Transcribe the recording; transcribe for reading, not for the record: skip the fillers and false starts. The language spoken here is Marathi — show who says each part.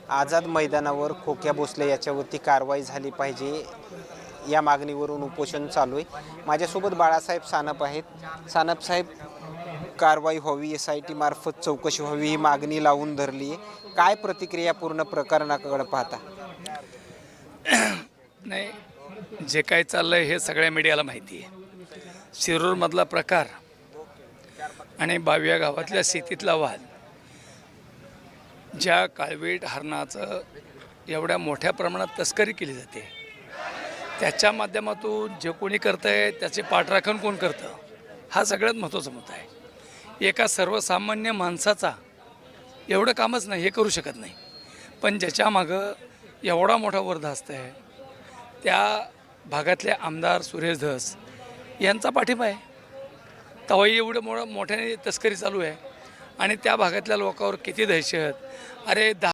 Speaker 1: आझाद मैदानावर खोक्या भोसले याच्यावरती कारवाई झाली पाहिजे या मागणीवरून उपोषण चालू आहे। माझ्यासोबत बाळासाहेब सानप आहेत। सानप साहेब, कारवाई व्हावी, SIT मार्फत चौकशी व्हावी ही मागणी लावून धरली आहे। काय प्रतिक्रिया पूर्ण प्रकरणाकडे पाहता?
Speaker 2: नाही, जे काय चाललं आहे हे सगळ्या मीडियाला माहिती आहे। शिरूरमधला प्रकार आणि बाविया गावातल्या शेतीतला वाद, ज्या काळवीट हरणाचं एवढ्या मोठ्या प्रमाणात तस्करी केली जाते, त्याच्या माध्यमातून जे कोणी करतं आहे त्याचे पाठराखण कोण करतं, हा सगळ्यात महत्त्वाचा मुद्दा आहे। एका सर्वसामान्य माणसाचा एवढं कामच नाही, हे करू शकत नाही, पण ज्याच्या मागं एवढा मोठा वरदहस्त आहे त्या भागातले आमदार सुरेश धस यांचा पाठिंबा आहे। तवाही एवढं मोठ्याने तस्करी चालू आहे आणि त्या भागातल्या लोकांवर किती दहशत। अरे